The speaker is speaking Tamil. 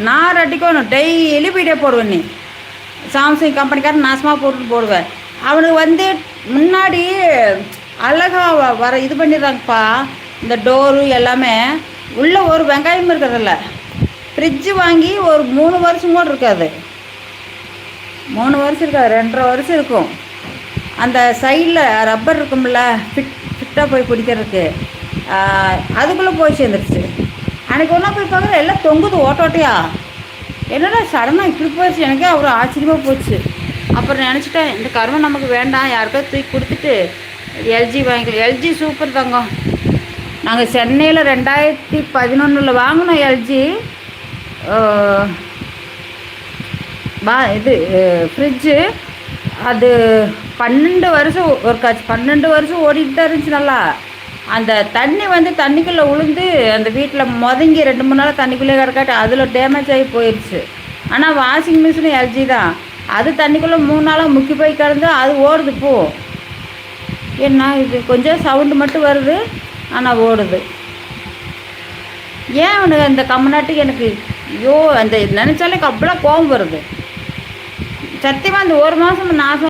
நான் அடிக்கணும் டெய்லி வீடியோ போடுவேன். நீ சாம்சங் கம்பெனிக்காரன் நாசமாக போடுவேன். அவனுக்கு வந்து முன்னாடி அழகாக வர இது பண்ணிடுறாங்கப்பா. இந்த டோரு எல்லாமே உள்ளே ஒரு வெங்காயம் இருக்கிறதில்ல. ஃப்ரிட்ஜு வாங்கி ஒரு 3 வருஷம் கூட இருக்காது. 3 வருஷம் இருக்காது, 2.5 வருஷம் இருக்கும். அந்த சைடில் ரப்பர் இருக்கும்ல, ஃபிட்டாக போய் பிடிக்கிறதுக்கு, அதுக்குள்ளே போய் சேர்ந்துருச்சு. அன்றைக்கி ஒன்றா போய் பார்க்குற எல்லாம் தொங்குது ஓட்டோட்டையா. என்னடா சடனாக இப்படி போயிடுச்சு, எனக்கே அவ்வளோ ஆச்சரியமாக போச்சு. அப்புறம் நினச்சிட்டேன், இந்த கருமை நமக்கு வேண்டாம், யாருக்காவது தூக்கி கொடுத்துட்டு எல்ஜி வாங்கிக்கலாம். எல்ஜி சூப்பர் தங்கம். நாங்கள் சென்னையில் 2011 வாங்கினோம் எல்ஜி. இது ஃப்ரிட்ஜு. அது 12 வருஷம் ஒரு காட்சி, 12 வருஷம் ஓடிட்டு தான் இருந்துச்சு நல்லா. அந்த தண்ணி வந்து தண்ணிக்குள்ளே உளுந்து அந்த வீட்டில் முதங்கி 2-3 நாள் தண்ணிக்குள்ளே கிடக்காட்டி அதில் டேமேஜ் ஆகி போயிடுச்சு. ஆனால் வாஷிங் மிஷினும் எல்ஜி தான். அது தண்ணிக்குள்ளே 3 நாளாக முக்கி போய் கிடந்து அது ஓடுது போ. என்ன இது கொஞ்சம் சவுண்டு மட்டும் வருது, ஆனால் ஓடுது. ஏன் அவனுக்கு அந்த கம்மநாட்டுக்கு எனக்கு ஐயோ அந்த நினச்சாலே அவ்வளோ கோபம் வருது. சத்தியமாக அந்த 1 மாதம் நாசம்.